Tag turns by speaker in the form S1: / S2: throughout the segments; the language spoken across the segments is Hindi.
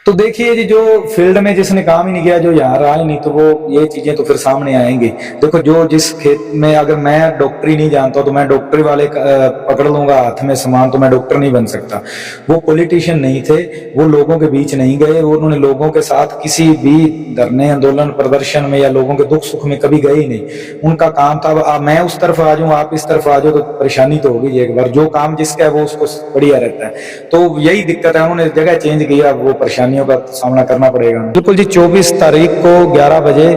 S1: तो देखिए जी, जो फील्ड में जिसने काम ही नहीं किया, जो यहाँ रहा ही नहीं, तो वो ये चीजें तो फिर सामने आएंगी। देखो, जो जिस खेत में, अगर मैं डॉक्टरी नहीं जानता तो मैं डॉक्टरी वाले पकड़ लूंगा हाथ में सामान, तो मैं डॉक्टर नहीं बन सकता। वो पॉलिटिशियन नहीं थे, वो लोगों के बीच नहीं गए, वो उन्होंने लोगों के साथ किसी भी धरने, आंदोलन, प्रदर्शन में या लोगों के दुख सुख में कभी गए ही नहीं। उनका काम था, अब मैं उस तरफ आ जाऊं, आप इस तरफ आ जाओ, तो परेशानी तो होगी एक बार। जो काम जिसका है वो उसको बढ़िया रहता है। तो यही दिक्कत है, उन्होंने जगह चेंज किया, वो परेशानियों का सामना करना पड़ेगा। बिल्कुल जी, 24 तारीख को 11 बजे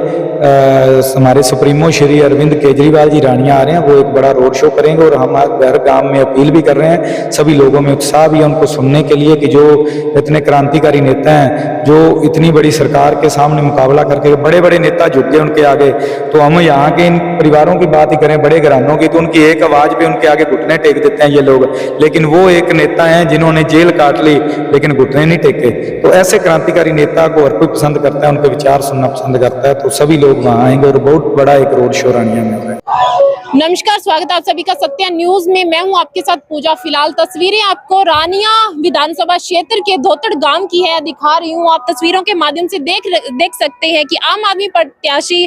S1: हमारे सुप्रीमो श्री अरविंद केजरीवाल जी रानिया आ रहे हैं। वो एक बड़ा रोड शो करेंगे और हम हर गांव में अपील भी कर रहे हैं। सभी लोगों में उत्साह भी है उनको सुनने के लिए कि जो इतने क्रांतिकारी नेता हैं, जो इतनी बड़ी सरकार के सामने मुकाबला करके, बड़े बड़े नेता झुक गए उनके आगे। तो हम यहाँ के इन परिवारों की बात ही करें, बड़े घरानों की, तो उनकी एक आवाज पे उनके आगे घुटने टेक देते हैं ये लोग। लेकिन वो एक नेता हैं जिन्होंने जेल काट ली लेकिन घुटने नहीं टेके। तो ऐसे क्रांतिकारी नेता को हर कोई पसंद करता है, उनके विचार सुनना पसंद करता है। तो सभी लोग वहां आएंगे और बहुत बड़ा एक रोड शो रानिया में होगा।
S2: नमस्कार, स्वागत है आप सभी का सत्या न्यूज में। मैं हूं आपके साथ पूजा। फिलहाल तस्वीरें आपको रानिया विधानसभा क्षेत्र के धोतड़ गांव की है, दिखा रही हूं। आप तस्वीरों के माध्यम से देख सकते हैं कि आम आदमी प्रत्याशी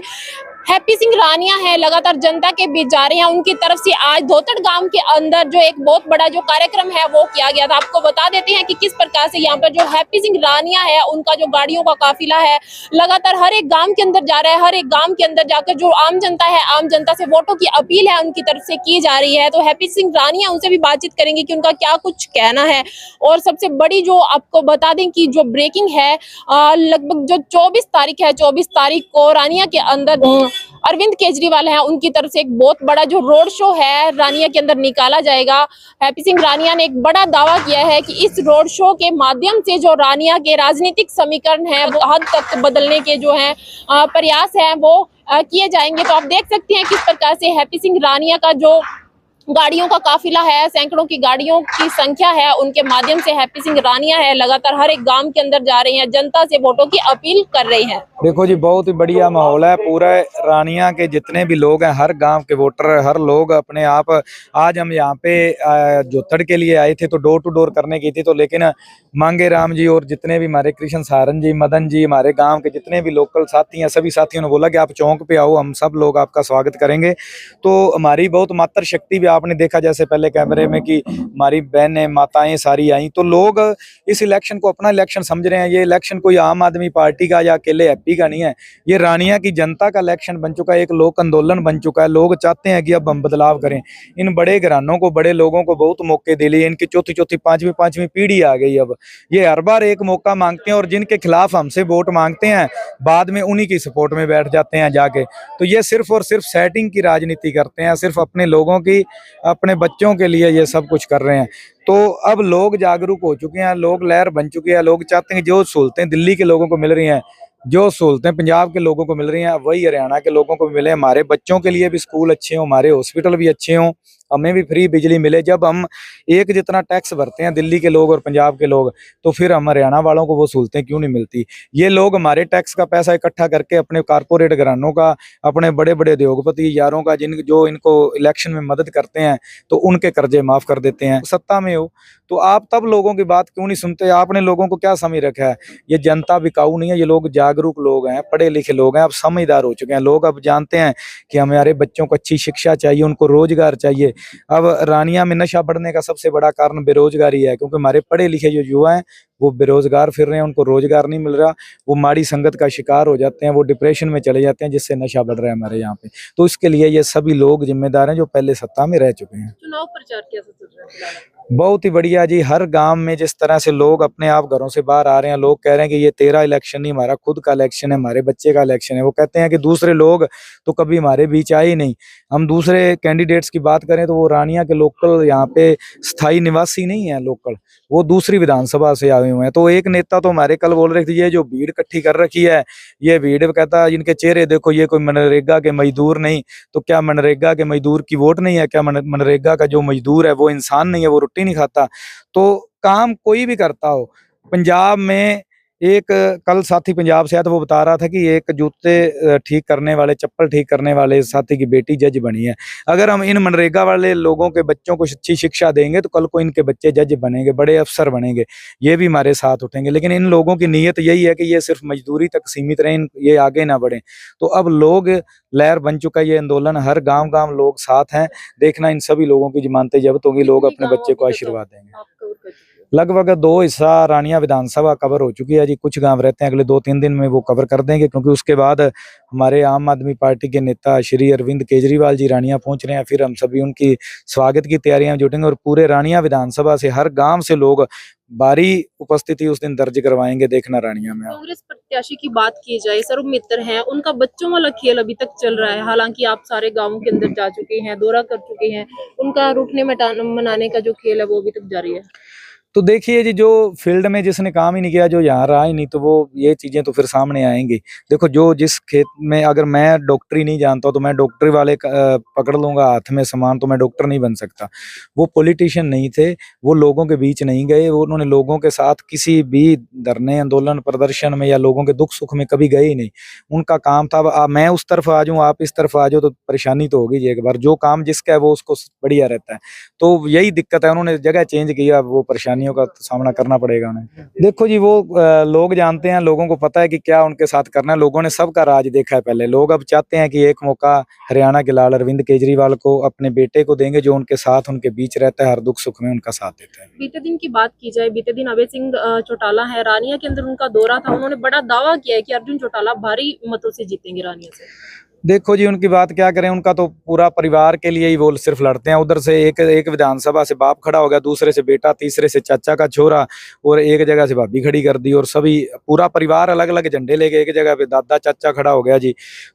S2: हैप्पी सिंह रानिया है, लगातार जनता के बीच जा रहे हैं। उनकी तरफ से आज धोतड़ गांव के अंदर जो एक बहुत बड़ा जो कार्यक्रम है वो किया गया था। आपको बता देते हैं कि किस प्रकार से यहाँ पर जो हैप्पी सिंह रानिया है, उनका जो गाड़ियों का काफिला है, लगातार हर एक गांव के अंदर जा रहा है। हर एक गांव के अंदर जाकर जो आम जनता है, आम जनता से वोटों की अपील है उनकी तरफ से की जा रही है। तो हैप्पी सिंह रानिया, उनसे भी बातचीत करेंगे कि उनका क्या कुछ कहना है। और सबसे बड़ी जो आपको बता दें कि जो ब्रेकिंग है, लगभग जो 24 तारीख है, 24 तारीख को रानिया के अंदर अरविंद केजरीवाल हैं, उनकी तरफ से एक बहुत बड़ा जो रोड शो है रानिया के अंदर निकाला जाएगा। हैप्पी सिंह रानिया ने एक बड़ा दावा किया है कि इस रोड शो के माध्यम से जो रानिया के राजनीतिक समीकरण है वो हद तक बदलने के जो है प्रयास हैं वो किए जाएंगे। तो आप देख सकते हैं किस प्रकार से हैप्पी सिंह रानिया का जो गाड़ियों का काफिला है, सैकड़ों की गाड़ियों की संख्या है, उनके माध्यम से हैप्पी सिंह रानिया है लगातार हर एक गांव के अंदर जा रहे हैं, जनता से वोटों की अपील कर रहे हैं।
S1: देखो जी, बहुत ही बढ़िया माहौल है। पूरा रानिया के जितने भी लोग हैं, हर गांव के वोटर, हर लोग अपने आप, आज हम यहाँ पे जोतड़ के लिए आए थे, तो डोर टू डोर करने की थी, तो लेकिन मांगे राम जी और जितने भी हमारे कृष्ण सारन जी, मदन जी, हमारे गांव के जितने भी लोकल साथी हैं, सभी साथियों ने बोला कि आप चौक पे आओ, हम सब लोग आपका स्वागत करेंगे। तो हमारी बहुत मात्र शक्ति भी आपने देखा, जैसे पहले कैमरे में, कि हमारी बहनें, माताएं सारी आई। तो लोग इस इलेक्शन को अपना इलेक्शन समझ रहे हैं। ये इलेक्शन कोई आम आदमी पार्टी का या अकेले हैप्पी का नहीं है, ये रानिया की जनता का इलेक्शन बन चुका है, एक लोक आंदोलन बन चुका है। लोग चाहते हैं कि अब हम बदलाव करें। इन बड़े घरानों को, बड़े लोगों को बहुत मौके दे लिए। इनकी चौथी चौथी पांचवी पीढ़ी आ गई। अब ये हर बार एक मौका मांगते हैं और जिनके खिलाफ हमसे वोट मांगते हैं, बाद में उन्हीं की सपोर्ट में बैठ जाते हैं जाके। तो ये सिर्फ और सिर्फ सेटिंग की राजनीति करते हैं, सिर्फ अपने लोगों की, अपने बच्चों के लिए ये सब कुछ कर रहे हैं। तो अब लोग जागरूक हो चुके हैं, लोग लहर बन चुके हैं। लोग चाहते हैं जो सहूलतें दिल्ली के लोगों को मिल रही हैं, जो सहूलतें पंजाब के लोगों को मिल रही हैं, वही हरियाणा के लोगों को मिले। हमारे बच्चों के लिए भी स्कूल अच्छे हों, हमारे हॉस्पिटल भी अच्छे हों, हमें भी फ्री बिजली मिले। जब हम एक जितना टैक्स भरते हैं दिल्ली के लोग और पंजाब के लोग, तो फिर हम हरियाणा वालों को वो सहूलतें क्यों नहीं मिलती? ये लोग हमारे टैक्स का पैसा इकट्ठा करके अपने कारपोरेट घरानों का, अपने बड़े बड़े उद्योगपति यारों का, जो इनको इलेक्शन में मदद करते हैं, तो उनके कर्जे माफ कर देते हैं। सत्ता में हो तो आप तब लोगों की बात क्यों नहीं सुनते? आपने लोगों को क्या समझ रखा है? ये जनता बिकाऊ नहीं है, ये लोग जागरूक लोग हैं, पढ़े लिखे लोग हैं, अब समझदार हो चुके हैं। लोग अब जानते हैं कि हमारे बच्चों को अच्छी शिक्षा चाहिए, उनको रोजगार चाहिए। अब रानिया में नशा बढ़ने का सबसे बड़ा कारण बेरोजगारी है, क्योंकि हमारे पढ़े लिखे जो युवा हैं वो बेरोजगार फिर रहे हैं, उनको रोजगार नहीं मिल रहा, वो माड़ी संगत का शिकार हो जाते हैं, वो डिप्रेशन में चले जाते हैं, जिससे नशा बढ़ रहा है हमारे यहाँ पे। तो इसके लिए ये सभी लोग जिम्मेदार हैं जो पहले सत्ता में रह चुके हैं।
S2: चुनाव प्रचार कैसा चल रहा है?
S1: बहुत ही बढ़िया जी। हर गांव में जिस तरह से लोग अपने आप घरों से बाहर आ रहे हैं, लोग कह रहे हैं कि ये तेरा इलेक्शन नहीं, हमारा खुद का इलेक्शन है, हमारे बच्चे का इलेक्शन है। वो कहते हैं कि दूसरे लोग तो कभी हमारे बीच आए ही नहीं। हम दूसरे कैंडिडेट्स की बात करें तो वो रानिया के लोकल, यहाँ पे स्थायी निवासी नहीं है लोकल, वो दूसरी विधानसभा से आए हुए हैं। तो एक नेता तो हमारे कल बोल रहे थे, ये जो भीड़ इकट्ठी कर रखी है, ये भीड़, कहता है इनके चेहरे देखो, ये कोई मनरेगा के मजदूर नहीं। तो क्या मनरेगा के मजदूर की वोट नहीं है? क्या मनरेगा का जो मजदूर है वो इंसान नहीं है? वो रोटी नहीं खाता? तो काम कोई भी करता हो, पंजाब में एक कल साथी पंजाब से आया था, वो बता रहा था कि एक जूते ठीक करने वाले, चप्पल ठीक करने वाले साथी की बेटी जज बनी है। अगर हम इन मनरेगा वाले लोगों के बच्चों को अच्छी शिक्षा देंगे तो कल को इनके बच्चे जज बनेंगे, बड़े अफसर बनेंगे, ये भी हमारे साथ उठेंगे। लेकिन इन लोगों की नीयत यही है कि ये सिर्फ मजदूरी तक सीमित रहें, ये आगे ना बढ़ें। तो अब लोग लहर बन चुका है ये आंदोलन, हर गांव-गांव लोग साथ हैं। देखना इन सभी लोगों की जमानतें जब्त होंगी, लोग अपने बच्चे को आशीर्वाद देंगे। लगभग 2 हिस्सा रानिया विधानसभा कवर हो चुकी है जी। कुछ गांव रहते हैं, अगले 2-3 दिन में वो कवर कर देंगे, क्योंकि उसके बाद हमारे आम आदमी पार्टी के नेता श्री अरविंद केजरीवाल जी रानिया पहुंच रहे हैं। फिर हम सभी उनकी स्वागत की तैयारियां में जुटेंगे और पूरे रानिया विधानसभा से, हर गांव से लोग भारी उपस्थिति उस दिन दर्ज करवाएंगे। देखना रानिया में।
S2: कांग्रेस प्रत्याशी की बात की जाए, सर्व मित्र हैं, उनका बच्चों वाला खेल अभी तक चल रहा है। हालांकि आप सारे गांवों के अंदर जा चुके हैं, दौरा कर चुके हैं, उनका रूठने मनाने का जो खेल है वो अभी तक जारी है।
S1: तो देखिए जी, जो फील्ड में जिसने काम ही नहीं किया, जो यहाँ रहा ही नहीं, तो वो ये चीज़ें तो फिर सामने आएंगी। देखो, जो जिस खेत में, अगर मैं डॉक्टरी नहीं जानता तो मैं डॉक्टरी वाले पकड़ लूंगा हाथ में सामान, तो मैं डॉक्टर नहीं बन सकता। वो पॉलिटिशियन नहीं थे, वो लोगों के बीच नहीं गए, वो उन्होंने लोगों के साथ किसी भी धरने, आंदोलन, प्रदर्शन में या लोगों के दुख सुख में कभी गए ही नहीं। उनका काम था, अब मैं उस तरफ आ जाऊँ, आप इस तरफ आ जाओ, तो परेशानी तो होगी जी। एक बार जो काम जिसका है वो उसको बढ़िया रहता है। तो यही दिक्कत है, उन्होंने जगह चेंज किया, वो परेशानियों का सामना करना पड़ेगा उन्हें। देखो जी, वो लोग जानते हैं, लोगों को पता है कि क्या उनके साथ करना है। लोगों ने सबका राज देखा है पहले। लोग अब चाहते हैं कि एक मौका हरियाणा के लाल अरविंद केजरीवाल को, अपने बेटे को देंगे, जो उनके साथ, उनके बीच रहता है, हर दुख सुख में उनका साथ देता है।
S2: बीते दिन की बात की जाए, बीते दिन अभय सिंह चौटाला है, रानिया के अंदर उनका दौरा था। उन्होंने बड़ा दावा किया है कि अर्जुन चौटाला भारी मतों से जीतेंगे रानिया से।
S1: देखो जी, उनकी बात क्या करें, उनका तो पूरा परिवार के लिए ही वो सिर्फ लड़ते हैं। उधर से एक विधानसभा से बाप खड़ा हो गया, दूसरे से बेटा, तीसरे से चाचा का छोरा, और एक जगह से भाभी खड़ी कर दी, और सभी पूरा परिवार अलग अलग झंडे लेके एक जगह पे दादा चाचा खड़ा हो गया जी।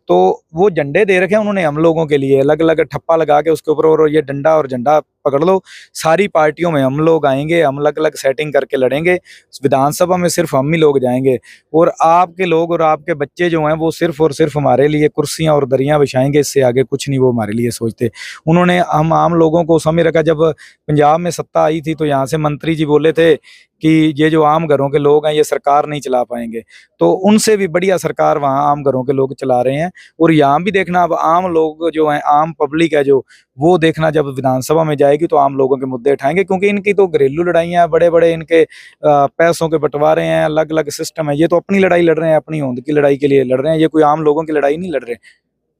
S1: तो वो झंडे दे रखे हैं उन्होंने हम लोगों के लिए, अलग अलग ठप्पा लगा के उसके ऊपर, और ये डंडा और झंडा पकड़ लो, सारी पार्टियों में हम लोग आएंगे, हम अलग अलग सेटिंग करके लड़ेंगे। विधानसभा में सिर्फ हम ही लोग जाएंगे, और आपके लोग और आपके बच्चे जो हैं वो सिर्फ और सिर्फ हमारे लिए कुर्सियां और दरियां बिछाएंगे, इससे आगे कुछ नहीं वो हमारे लिए सोचते। उन्होंने हम आम लोगों को समझ रखा। जब पंजाब में सत्ता आई थी तो यहाँ से मंत्री जी बोले थे कि ये जो आम घरों के लोग हैं ये सरकार नहीं चला पाएंगे, तो उनसे भी बढ़िया सरकार वहाँ आम घरों के लोग चला रहे हैं। और यहाँ भी देखना, अब आम लोग जो हैं, आम पब्लिक है जो, वो देखना जब विधानसभा में जाएगी तो आम लोगों के मुद्दे उठाएंगे, क्योंकि इनकी तो घरेलू लड़ाइयाँ, बड़े बड़े इनके पैसों के बंटवारे हैं, अलग अलग सिस्टम है। ये तो अपनी लड़ाई लड़ रहे हैं, अपनी होंद की लड़ाई के लिए लड़ रहे हैं, ये कोई आम लोगों की लड़ाई नहीं लड़ रहे।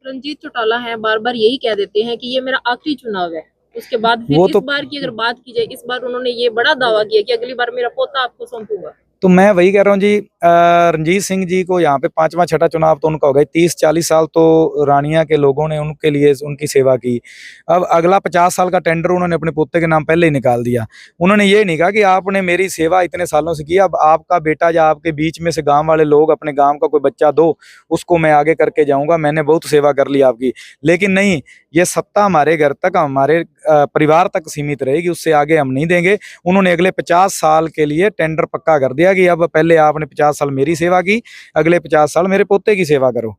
S2: रंजीत चौटाला है, बार बार यही कह देते हैं कि ये मेरा आखिरी चुनाव है। उसके बाद फिर इस बार की अगर बात की जाए, इस बार उन्होंने ये बड़ा दावा किया कि अगली बार मेरा पोता आपको सौंपूंगा।
S1: तो मैं वही कह रहा हूँ जी, रणजीत सिंह जी को यहाँ पे 5वां 6ठा चुनाव तो उनका हो गया। 30-40 साल तो रानिया के लोगों ने उनके लिए उनकी सेवा की। अब अगला 50 साल का टेंडर उन्होंने अपने पोते के नाम पहले ही निकाल दिया। उन्होंने ये नहीं कहा कि आपने मेरी सेवा इतने सालों से की, अब आपका बेटा या आपके बीच में से गांव वाले लोग, अपने गांव का कोई बच्चा दो, उसको मैं आगे करके जाऊंगा, मैंने बहुत सेवा कर ली आपकी। लेकिन नहीं, ये सत्ता हमारे घर तक, हमारे परिवार तक सीमित रहेगी, उससे आगे हम नहीं देंगे। उन्होंने अगले 50 साल के लिए टेंडर पक्का कर दिया कि अब पहले आपने 50 साल मेरी सेवा की, अगले 50 साल मेरे पोते की सेवा करो।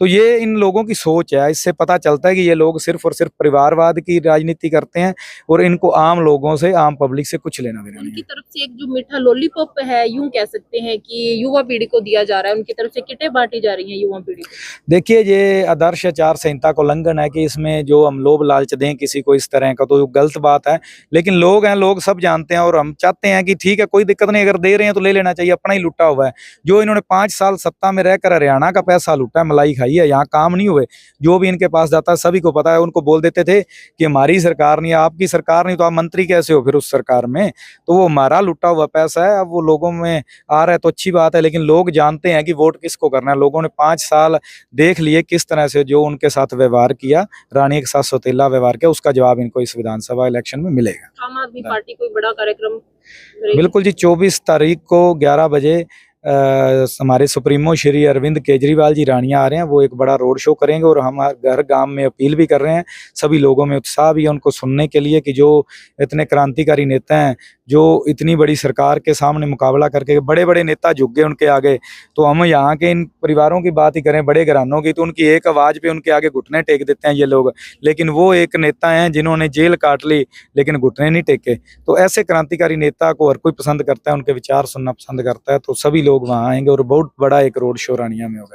S1: तो ये इन लोगों की सोच है। इससे पता चलता है कि ये लोग सिर्फ और सिर्फ परिवारवाद की राजनीति करते हैं, और इनको आम लोगों से, आम पब्लिक से कुछ लेना देना नहीं
S2: उनकी तरफ से एक जो मीठा लॉलीपॉप है, यूं कह सकते हैं कि युवा पीढ़ी को दिया जा रहा है, उनकी तरफ से किटें बांटी जा रही हैं युवा पीढ़ी को।
S1: देखिए, ये आदर्श आचार संहिता का उल्लंघन है कि इसमें जो हम लोभ लालच दें किसी को इस तरह का, तो गलत बात है। लेकिन लोग हैं, लोग सब जानते हैं, और हम चाहते हैं कि ठीक है, कोई दिक्कत नहीं, अगर दे रहे हैं तो ले लेना चाहिए, अपना ही लुटा हुआ है। जो इन्होंने 5 साल सत्ता में रहकर हरियाणा का पैसा लूटा है, मलाई खाई है, यहाँ काम नहीं हुए। जो भी इनके पास जाता है सभी को पता है। उनको बोल देते थे कि हमारी सरकार नहीं, आपकी सरकार नहीं, तो आप मंत्री कैसे हो फिर उस सरकार में? तो वो हमारा लुटा हुआ पैसा है। अब वो लोगों में आ रहा है तो अच्छी बात है, लेकिन लोग जानते हैं कि वोट किसको करना है। लोगों ने 5 साल देख लिए किस तरह से जो उनके साथ व्यवहार किया, रानी के साथ सौतेला व्यवहार किया, उसका जवाब इनको इस विधानसभा इलेक्शन में मिलेगा।
S2: आम आदमी पार्टी कोई बड़ा कार्यक्रम करेगी?
S1: बिल्कुल जी, 24 तारीख को 11 बजे हमारे सुप्रीमो श्री अरविंद केजरीवाल जी रानिया आ रहे हैं। वो एक बड़ा रोड शो करेंगे, और हम हर गांव में अपील भी कर रहे हैं। सभी लोगों में उत्साह भी है उनको सुनने के लिए कि जो इतने क्रांतिकारी नेता हैं जो इतनी बड़ी सरकार के सामने मुकाबला करके बड़े बड़े नेता झुक गए उनके आगे। तो हम यहाँ के इन परिवारों की बात ही करें, बड़े घरानों की, तो उनकी एक आवाज़ पे उनके आगे घुटने टेक देते हैं ये लोग। लेकिन वो एक नेता हैं जिन्होंने जेल काट ली लेकिन घुटने नहीं टेके। तो ऐसे क्रांतिकारी नेता को हर कोई पसंद करता है, उनके विचार सुनना पसंद करता है। तो सभी लोग वहाँ आएंगे और बहुत बड़ा एक रोड शो रानिया में होगा।